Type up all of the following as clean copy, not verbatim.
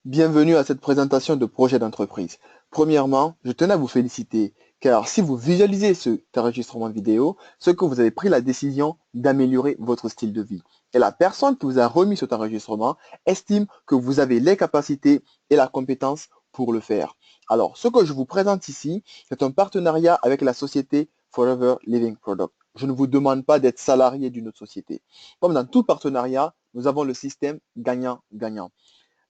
Bienvenue à cette présentation de projet d'entreprise. Premièrement, je tenais à vous féliciter car si vous visualisez cet enregistrement vidéo, c'est que vous avez pris la décision d'améliorer votre style de vie. Et la personne qui vous a remis cet enregistrement estime que vous avez les capacités et la compétence pour le faire. Alors, ce que je vous présente ici, c'est un partenariat avec la société Forever Living Product. Je ne vous demande pas d'être salarié d'une autre société. Comme dans tout partenariat, nous avons le système gagnant-gagnant.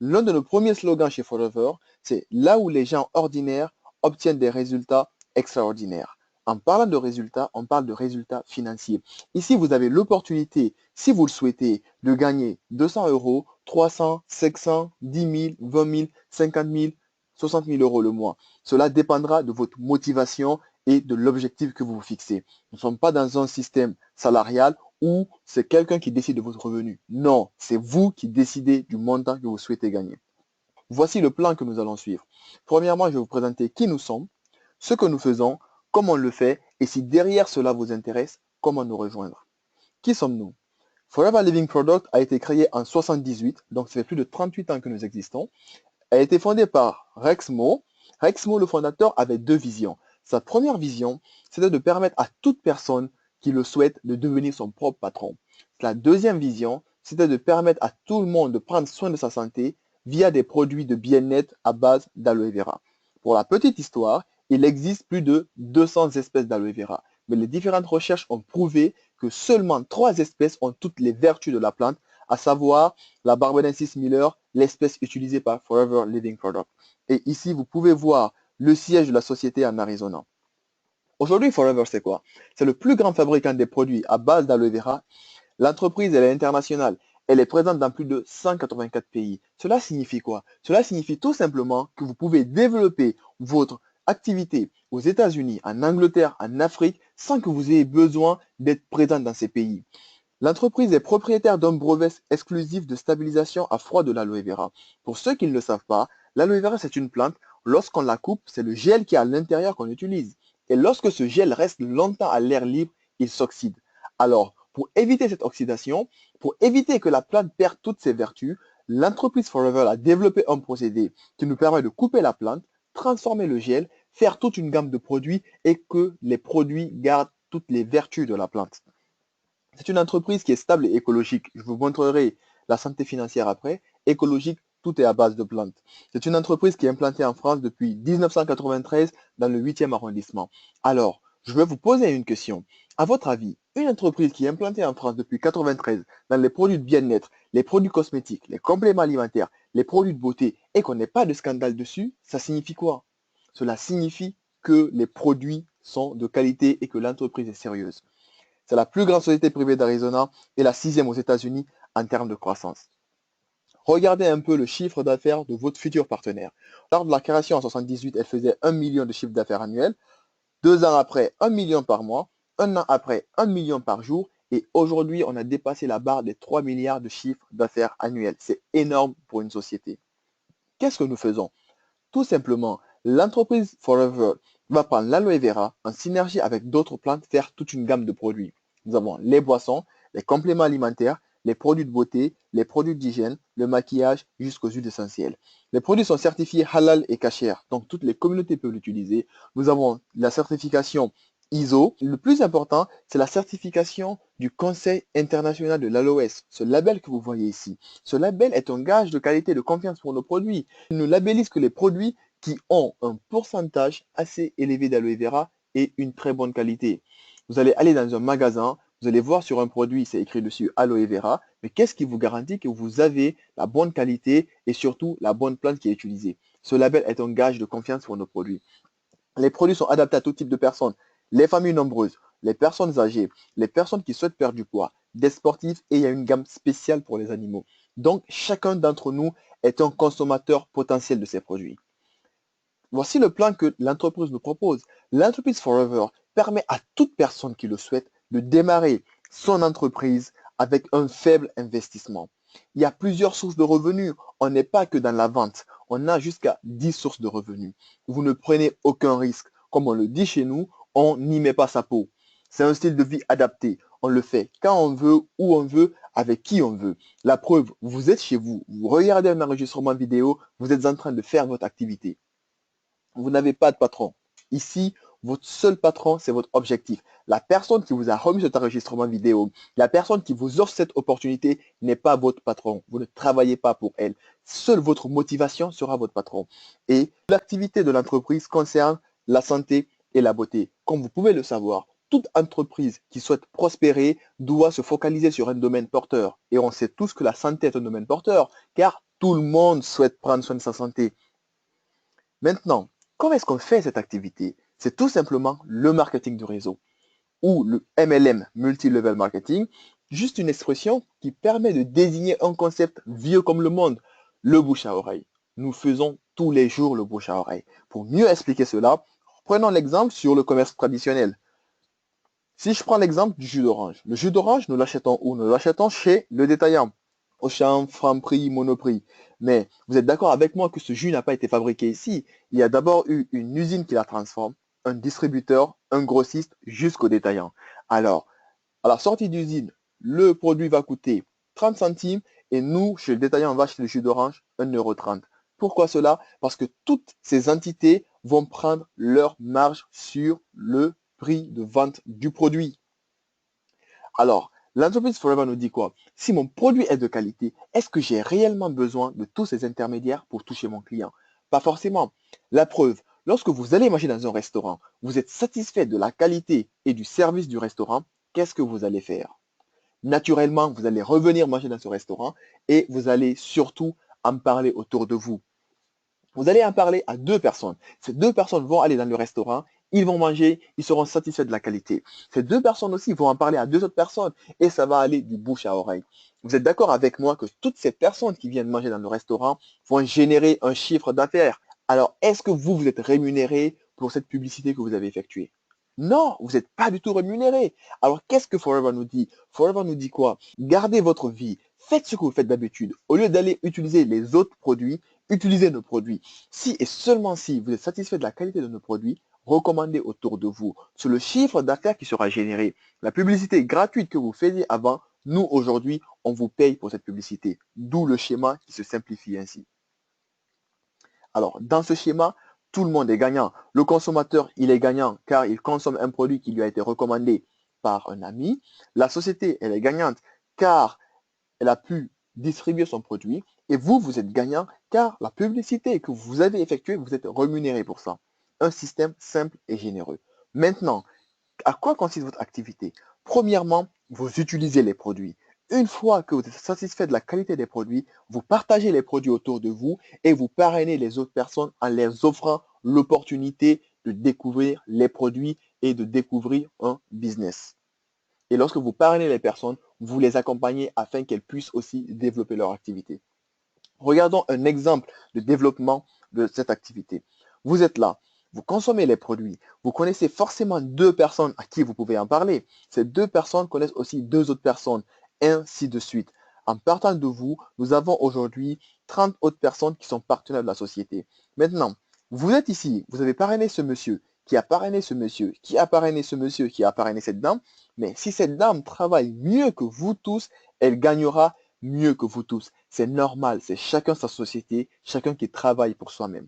L'un de nos premiers slogans chez Forever, c'est là où les gens ordinaires obtiennent des résultats extraordinaires. En parlant de résultats, on parle de résultats financiers. Ici, vous avez l'opportunité, si vous le souhaitez, de gagner 200 euros, 300, 500, 10 000, 20 000, 50 000, 60 000 euros le mois. Cela dépendra de votre motivation et de l'objectif que vous vous fixez. Nous ne sommes pas dans un système salarial ou c'est quelqu'un qui décide de votre revenu. Non, c'est vous qui décidez du montant que vous souhaitez gagner. Voici le plan que nous allons suivre. Premièrement, je vais vous présenter qui nous sommes, ce que nous faisons, comment on le fait et si derrière cela vous intéresse, comment nous rejoindre. Qui sommes-nous? Forever Living Product a été créé en 78, donc ça fait plus de 38 ans que nous existons. Elle a été fondée par Rex Mo. Rex Mo, le fondateur, avait deux visions. Sa première vision, c'était de permettre à toute personne qui le souhaite de devenir son propre patron. La deuxième vision, c'était de permettre à tout le monde de prendre soin de sa santé via des produits de bien-être à base d'aloe vera. Pour la petite histoire, il existe plus de 200 espèces d'aloe vera, mais les différentes recherches ont prouvé que seulement 3 espèces ont toutes les vertus de la plante, à savoir la Barbadensis Miller, l'espèce utilisée par Forever Living Product. Et ici, vous pouvez voir le siège de la société en Arizona. Aujourd'hui, Forever, c'est quoi? C'est le plus grand fabricant des produits à base d'aloe vera. L'entreprise, elle est internationale. Elle est présente dans plus de 184 pays. Cela signifie quoi? Cela signifie tout simplement que vous pouvez développer votre activité aux États-Unis, en Angleterre, en Afrique, sans que vous ayez besoin d'être présent dans ces pays. L'entreprise est propriétaire d'un brevet exclusif de stabilisation à froid de l'aloe vera. Pour ceux qui ne le savent pas, l'aloe vera c'est une plante. Lorsqu'on la coupe, c'est le gel qui est à l'intérieur qu'on utilise. Et lorsque ce gel reste longtemps à l'air libre, il s'oxyde. Alors, pour éviter cette oxydation, pour éviter que la plante perde toutes ses vertus, l'entreprise Forever a développé un procédé qui nous permet de couper la plante, transformer le gel, faire toute une gamme de produits et que les produits gardent toutes les vertus de la plante. C'est une entreprise qui est stable et écologique. Je vous montrerai la santé financière après. Écologique, tout est à base de plantes. C'est une entreprise qui est implantée en France depuis 1993 dans le 8e arrondissement. Alors, je vais vous poser une question. À votre avis, une entreprise qui est implantée en France depuis 1993 dans les produits de bien-être, les produits cosmétiques, les compléments alimentaires, les produits de beauté et qu'on n'ait pas de scandale dessus, ça signifie quoi? Cela signifie que les produits sont de qualité et que l'entreprise est sérieuse. C'est la plus grande société privée d'Arizona et la sixième aux États-Unis en termes de croissance. Regardez un peu le chiffre d'affaires de votre futur partenaire. Lors de la création en 78, elle faisait 1 million de chiffre d'affaires annuel. 2 ans après, 1 million par mois. Un an après, 1 million par jour. Et aujourd'hui, on a dépassé la barre des 3 milliards de chiffre d'affaires annuels. C'est énorme pour une société. Qu'est-ce que nous faisons? Tout simplement, l'entreprise Forever va prendre l'aloe vera en synergie avec d'autres plantes, faire toute une gamme de produits. Nous avons les boissons, les compléments alimentaires, les produits de beauté, les produits d'hygiène, le maquillage jusqu'aux huiles essentielles. Les produits sont certifiés halal et kasher, donc toutes les communautés peuvent l'utiliser. Nous avons la certification ISO. Le plus important, c'est la certification du Conseil international de l'aloès, ce label que vous voyez ici. Ce label est un gage de qualité et de confiance pour nos produits. Il ne labellise que les produits qui ont un pourcentage assez élevé d'aloe vera et une très bonne qualité. Vous allez aller dans un magasin, vous allez voir sur un produit, c'est écrit dessus aloe vera, mais qu'est-ce qui vous garantit que vous avez la bonne qualité et surtout la bonne plante qui est utilisée? Ce label est un gage de confiance pour nos produits. Les produits sont adaptés à tout type de personnes, les familles nombreuses, les personnes âgées, les personnes qui souhaitent perdre du poids, des sportifs et il y a une gamme spéciale pour les animaux. Donc, chacun d'entre nous est un consommateur potentiel de ces produits. Voici le plan que l'entreprise nous propose. L'entreprise Forever permet à toute personne qui le souhaite de démarrer son entreprise avec un faible investissement. Il y a plusieurs sources de revenus. On n'est pas que dans la vente. On a jusqu'à 10 sources de revenus. Vous ne prenez aucun risque. Comme on le dit chez nous, on n'y met pas sa peau. C'est un style de vie adapté. On le fait quand on veut, où on veut, avec qui on veut. La preuve, vous êtes chez vous, vous regardez un enregistrement vidéo, vous êtes en train de faire votre activité. Vous n'avez pas de patron. Ici, votre seul patron, c'est votre objectif. La personne qui vous a remis cet enregistrement vidéo, la personne qui vous offre cette opportunité n'est pas votre patron. Vous ne travaillez pas pour elle. Seule votre motivation sera votre patron. Et l'activité de l'entreprise concerne la santé et la beauté. Comme vous pouvez le savoir, toute entreprise qui souhaite prospérer doit se focaliser sur un domaine porteur. Et on sait tous que la santé est un domaine porteur, car tout le monde souhaite prendre soin de sa santé. Maintenant, comment est-ce qu'on fait cette activité? C'est tout simplement le marketing de réseau ou le MLM, Multi-Level Marketing, juste une expression qui permet de désigner un concept vieux comme le monde, le bouche à oreille. Nous faisons tous les jours le bouche à oreille. Pour mieux expliquer cela, prenons l'exemple sur le commerce traditionnel. Si je prends l'exemple du jus d'orange, le jus d'orange, nous l'achetons où? Nous l'achetons chez le détaillant. Auchan, Franprix, Monoprix. Mais vous êtes d'accord avec moi que ce jus n'a pas été fabriqué ici. Il y a d'abord eu une usine qui la transforme, un distributeur, un grossiste, jusqu'au détaillant. Alors, à la sortie d'usine, le produit va coûter 30 centimes et nous, chez le détaillant, on va acheter le jus d'orange 1,30 €. Pourquoi cela? Parce que toutes ces entités vont prendre leur marge sur le prix de vente du produit. Alors, l'entreprise Forever nous dit quoi? Si mon produit est de qualité, est-ce que j'ai réellement besoin de tous ces intermédiaires pour toucher mon client? Pas forcément. La preuve, lorsque vous allez manger dans un restaurant, vous êtes satisfait de la qualité et du service du restaurant, qu'est-ce que vous allez faire? Naturellement, vous allez revenir manger dans ce restaurant et vous allez surtout en parler autour de vous. Vous allez en parler à deux personnes. Ces deux personnes vont aller dans le restaurant, ils vont manger, ils seront satisfaits de la qualité. Ces deux personnes aussi vont en parler à deux autres personnes et ça va aller du bouche à oreille. Vous êtes d'accord avec moi que toutes ces personnes qui viennent manger dans le restaurant vont générer un chiffre d'affaires. Alors, est-ce que vous êtes rémunéré pour cette publicité que vous avez effectuée? Non, vous n'êtes pas du tout rémunéré. Alors, qu'est-ce que Forever nous dit? Forever nous dit quoi? Gardez votre vie. Faites ce que vous faites d'habitude. Au lieu d'aller utiliser les autres produits, utilisez nos produits. Si et seulement si vous êtes satisfait de la qualité de nos produits, recommandez autour de vous. C'est le chiffre d'affaires qui sera généré. La publicité gratuite que vous faisiez avant, nous aujourd'hui, on vous paye pour cette publicité. D'où le schéma qui se simplifie ainsi. Alors, dans ce schéma, tout le monde est gagnant. Le consommateur, il est gagnant car il consomme un produit qui lui a été recommandé par un ami. La société, elle est gagnante car elle a pu distribuer son produit. Et vous, vous êtes gagnant car la publicité que vous avez effectuée, vous êtes rémunéré pour ça. Un système simple et généreux. Maintenant, à quoi consiste votre activité? Premièrement, vous utilisez les produits. Une fois que vous êtes satisfait de la qualité des produits, vous partagez les produits autour de vous et vous parrainez les autres personnes en leur offrant l'opportunité de découvrir les produits et de découvrir un business. Et lorsque vous parrainez les personnes, vous les accompagnez afin qu'elles puissent aussi développer leur activité. Regardons un exemple de développement de cette activité. Vous êtes là, vous consommez les produits, vous connaissez forcément deux personnes à qui vous pouvez en parler. Ces deux personnes connaissent aussi deux autres personnes, ainsi de suite. En partant de vous, nous avons aujourd'hui 30 autres personnes qui sont partenaires de la société. Maintenant, vous êtes ici, vous avez parrainé ce monsieur, qui a parrainé ce monsieur, qui a parrainé ce monsieur, qui a parrainé cette dame. Mais si cette dame travaille mieux que vous tous, elle gagnera mieux que vous tous. C'est normal, c'est chacun sa société, chacun qui travaille pour soi-même.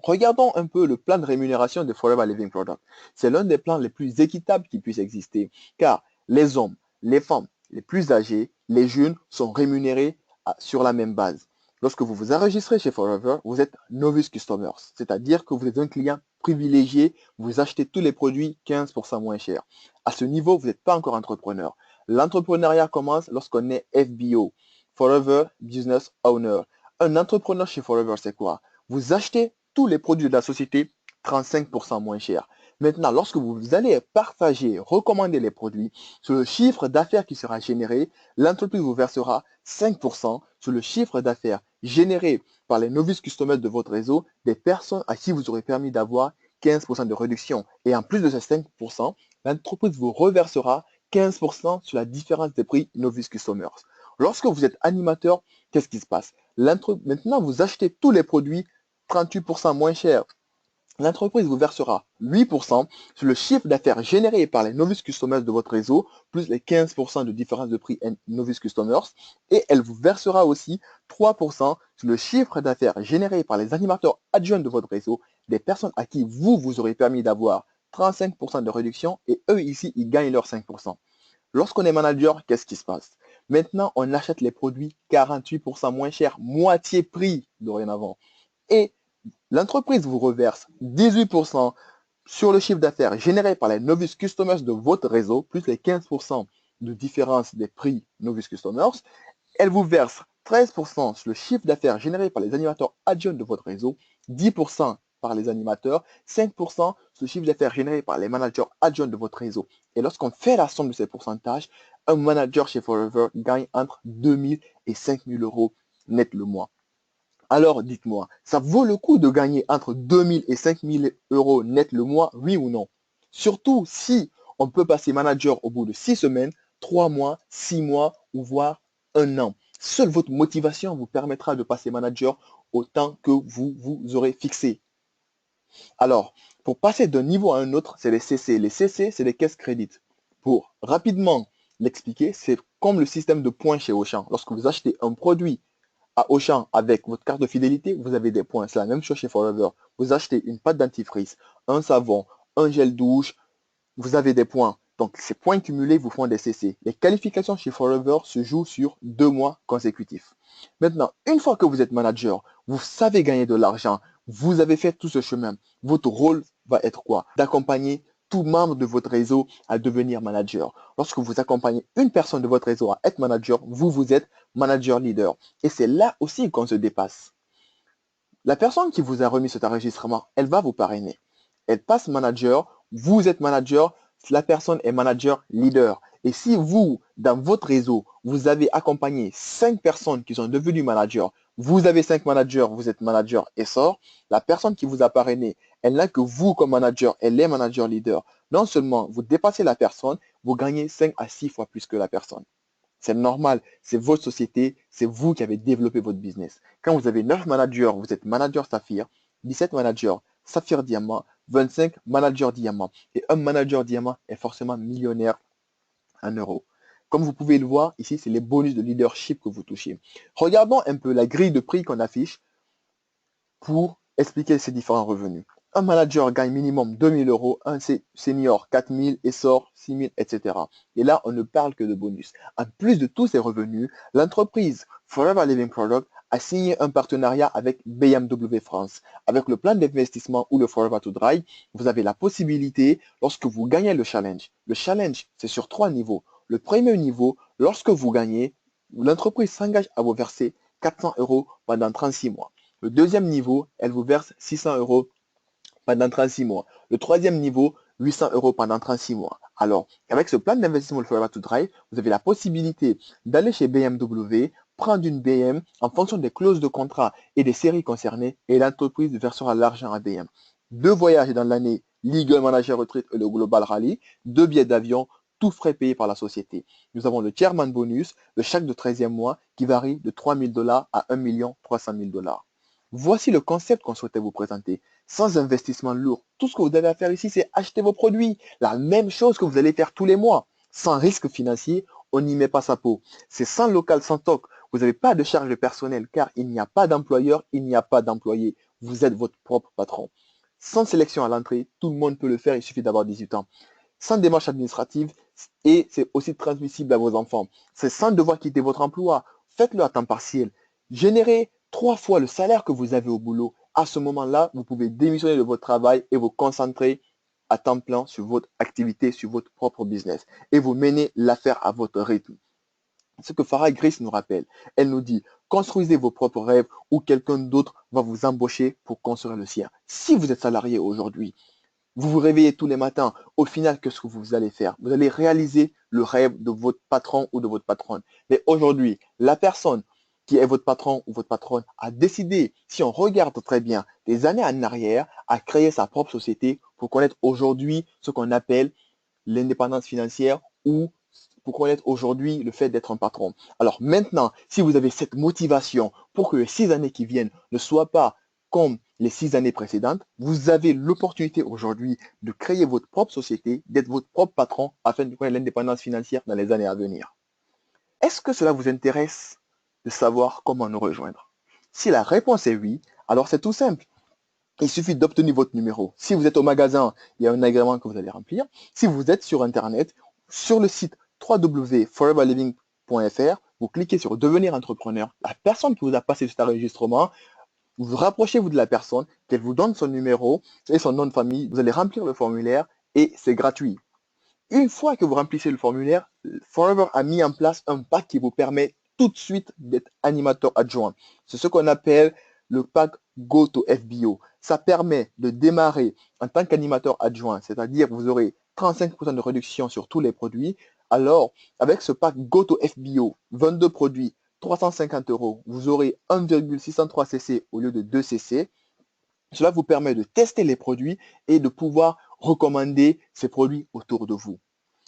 Regardons un peu le plan de rémunération de Forever Living Product. C'est l'un des plans les plus équitables qui puisse exister, car les hommes, les femmes, les plus âgés, les jeunes sont rémunérés sur la même base. Lorsque vous vous enregistrez chez Forever, vous êtes novice customers, c'est-à-dire que vous êtes un client privilégié, vous achetez tous les produits 15% moins cher. À ce niveau, vous n'êtes pas encore entrepreneur. L'entrepreneuriat commence lorsqu'on est FBO, Forever Business Owner. Un entrepreneur chez Forever, c'est quoi? Vous achetez tous les produits de la société 35% moins cher. Maintenant, lorsque vous allez partager, recommander les produits, sur le chiffre d'affaires qui sera généré, l'entreprise vous versera 5% sur le chiffre d'affaires généré par les novices customers de votre réseau, des personnes à qui vous aurez permis d'avoir 15% de réduction. Et en plus de ces 5%, l'entreprise vous reversera 15% sur la différence des prix novice customers. Lorsque vous êtes animateur, qu'est-ce qui se passe? Maintenant, vous achetez tous les produits 38% moins cher. L'entreprise vous versera 8% sur le chiffre d'affaires généré par les novice customers de votre réseau, plus les 15% de différence de prix novice customers. Et elle vous versera aussi 3% sur le chiffre d'affaires généré par les animateurs adjoints de votre réseau, des personnes à qui vous aurez permis d'avoir 35% de réduction et eux ici, ils gagnent leurs 5%. Lorsqu'on est manager, qu'est-ce qui se passe? Maintenant, on achète les produits 48% moins chers, moitié prix dorénavant. Et l'entreprise vous reverse 18% sur le chiffre d'affaires généré par les novice customers de votre réseau, plus les 15% de différence des prix novice customers. Elle vous verse 13% sur le chiffre d'affaires généré par les animateurs adjoints de votre réseau, 10% par les animateurs, 5% sur le chiffre d'affaires généré par les managers adjoints de votre réseau. Et lorsqu'on fait la somme de ces pourcentages, un manager chez Forever gagne entre 2000 et 5000 euros net le mois. Alors, dites-moi, ça vaut le coup de gagner entre 2000 et 5000 euros net le mois, oui ou non? Surtout si on peut passer manager au bout de 6 semaines, 3 mois, 6 mois ou voire un an. Seule votre motivation vous permettra de passer manager au temps que vous aurez fixé. Alors, pour passer d'un niveau à un autre, c'est les CC. Les CC, c'est les caisses crédites. Pour rapidement l'expliquer, c'est comme le système de points chez Auchan. Lorsque vous achetez un produit à Auchan avec votre carte de fidélité, vous avez des points. C'est la même chose chez Forever. Vous achetez une pâte dentifrice, un savon, un gel douche, vous avez des points. Donc, ces points cumulés vous font des CC. Les qualifications chez Forever se jouent sur 2 mois consécutifs. Maintenant, une fois que vous êtes manager, vous savez gagner de l'argent, vous avez fait tout ce chemin. Votre rôle va être quoi? D'accompagner tout membre de votre réseau à devenir manager. Lorsque vous accompagnez une personne de votre réseau à être manager, vous êtes manager leader. Et c'est là aussi qu'on se dépasse. La personne qui vous a remis cet enregistrement, elle va vous parrainer. Elle passe manager, vous êtes manager, la personne est manager leader. Et si vous, dans votre réseau, vous avez accompagné 5 personnes qui sont devenues managers, vous avez 5 managers, vous êtes manager et sort, la personne qui vous a parrainé, elle n'a que vous comme manager, elle est manager leader. Non seulement vous dépassez la personne, vous gagnez 5 à 6 fois plus que la personne. C'est normal, c'est votre société, c'est vous qui avez développé votre business. Quand vous avez 9 managers, vous êtes manager Saphir, 17 managers Saphir Diamant, 25 managers Diamant. Et un manager Diamant est forcément millionnaire en euros. Comme vous pouvez le voir, ici, c'est les bonus de leadership que vous touchez. Regardons un peu la grille de prix qu'on affiche pour expliquer ces différents revenus. Un manager gagne minimum 2000 euros, un senior 4000 et sort 6000, etc. Et là, on ne parle que de bonus. En plus de tous ces revenus, l'entreprise Forever Living Product a signé un partenariat avec BMW France. Avec le plan d'investissement ou le Forever to Drive, vous avez la possibilité, lorsque vous gagnez le challenge, c'est sur 3 niveaux. Le premier niveau, lorsque vous gagnez, l'entreprise s'engage à vous verser 400 euros pendant 36 mois. Le deuxième niveau, elle vous verse 600 euros pendant 36 mois. Le troisième niveau, 800 euros pendant 36 mois. Alors, avec ce plan d'investissement Forever to Drive, vous avez la possibilité d'aller chez BMW, prendre une BM en fonction des clauses de contrat et des séries concernées et l'entreprise versera l'argent à BM. 2 voyages dans l'année, Legal Manager Retreat et le Global Rally, 2 billets d'avion, tout frais payé par la société. Nous avons le Chairman Bonus, le chèque de 13e mois qui varie de 3000 dollars à 1 300 000 dollars. Voici le concept qu'on souhaitait vous présenter. Sans investissement lourd, tout ce que vous avez à faire ici, c'est acheter vos produits. La même chose que vous allez faire tous les mois. Sans risque financier, on n'y met pas sa peau. C'est sans local, sans toc. Vous n'avez pas de charge personnelle car il n'y a pas d'employeur, il n'y a pas d'employé. Vous êtes votre propre patron. Sans sélection à l'entrée, tout le monde peut le faire, il suffit d'avoir 18 ans. Sans démarche administrative et c'est aussi transmissible à vos enfants. C'est sans devoir quitter votre emploi. Faites-le à temps partiel. Générez 3 fois le salaire que vous avez au boulot. À ce moment-là, vous pouvez démissionner de votre travail et vous concentrer à temps plein sur votre activité, sur votre propre business. Et vous menez l'affaire à votre rythme. Ce que Farah Grace nous rappelle, elle nous dit, construisez vos propres rêves ou quelqu'un d'autre va vous embaucher pour construire le sien. Si vous êtes salarié aujourd'hui, vous vous réveillez tous les matins. Au final, qu'est-ce que vous allez faire? Vous allez réaliser le rêve de votre patron ou de votre patronne. Mais aujourd'hui, la personne qui est votre patron ou votre patronne a décidé, si on regarde très bien, des années en arrière, à créer sa propre société pour connaître aujourd'hui ce qu'on appelle l'indépendance financière ou pour connaître aujourd'hui le fait d'être un patron. Alors maintenant, si vous avez cette motivation pour que les 6 années qui viennent ne soient pas comme les 6 années précédentes, vous avez l'opportunité aujourd'hui de créer votre propre société, d'être votre propre patron afin de connaître l'indépendance financière dans les années à venir. Est-ce que cela vous intéresse de savoir comment nous rejoindre? Si la réponse est oui, alors c'est tout simple. Il suffit d'obtenir votre numéro. Si vous êtes au magasin, il y a un agrément que vous allez remplir. Si vous êtes sur Internet, sur le site www.foreverliving.fr, vous cliquez sur devenir entrepreneur. La personne qui vous a passé cet enregistrement, vous rapprochez-vous de la personne, qu'elle vous donne son numéro et son nom de famille. Vous allez remplir le formulaire et c'est gratuit. Une fois que vous remplissez le formulaire, Forever a mis en place un pack qui vous permet tout de suite d'être animateur adjoint. C'est ce qu'on appelle le pack Go to FBO. Ça permet de démarrer en tant qu'animateur adjoint, c'est-à-dire vous aurez 35% de réduction sur tous les produits. Alors, avec ce pack Go to FBO, 22 produits, 350 euros, vous aurez 1,603 cc au lieu de 2 cc. Cela vous permet de tester les produits et de pouvoir recommander ces produits autour de vous.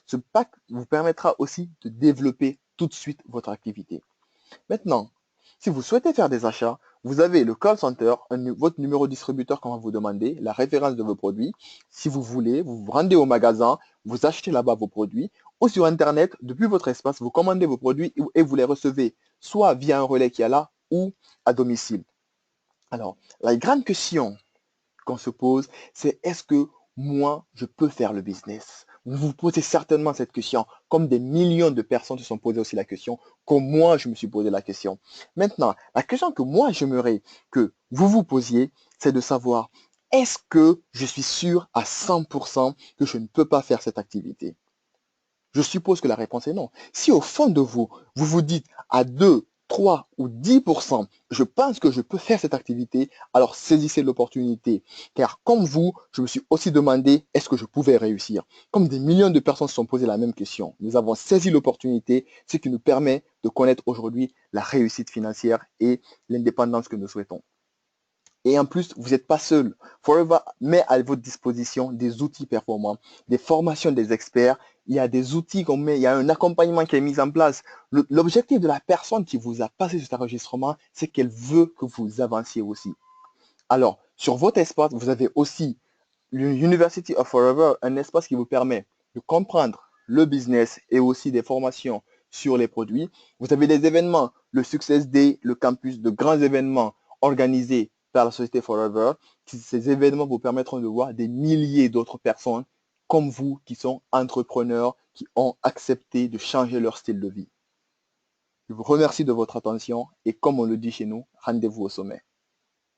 Ce pack vous permettra aussi de développer tout de suite votre activité. Maintenant, si vous souhaitez faire des achats, vous avez le call center, votre numéro distributeur qu'on va vous demander, la référence de vos produits. Si vous voulez, vous vous rendez au magasin, vous achetez là-bas vos produits ou sur Internet, depuis votre espace, vous commandez vos produits et vous les recevez soit via un relais qui est là ou à domicile. Alors, la grande question qu'on se pose, c'est est-ce que moi, je peux faire le business? Vous vous posez certainement cette question, comme des millions de personnes se sont posées aussi la question, comme moi, je me suis posé la question. Maintenant, la question que moi, j'aimerais que vous vous posiez, c'est de savoir, est-ce que je suis sûr à 100% que je ne peux pas faire cette activité? Je suppose que la réponse est non. Si au fond de vous, vous vous dites à 2, 3 ou 10%, je pense que je peux faire cette activité, alors saisissez l'opportunité. Car comme vous, je me suis aussi demandé, est-ce que je pouvais réussir? Comme des millions de personnes se sont posées la même question. Nous avons saisi l'opportunité, ce qui nous permet de connaître aujourd'hui la réussite financière et l'indépendance que nous souhaitons. Et en plus, vous n'êtes pas seul. Forever met à votre disposition des outils performants, des formations des experts. Il y a des outils qu'on met, il y a un accompagnement qui est mis en place. L'objectif de la personne qui vous a passé cet enregistrement, c'est qu'elle veut que vous avanciez aussi. Alors, sur votre espace, vous avez aussi l'University of Forever, un espace qui vous permet de comprendre le business et aussi des formations sur les produits. Vous avez des événements, le Success Day, le campus, de grands événements organisés par la société Forever. Ces événements vous permettront de voir des milliers d'autres personnes comme vous qui sont entrepreneurs, qui ont accepté de changer leur style de vie. Je vous remercie de votre attention et comme on le dit chez nous, rendez-vous au sommet.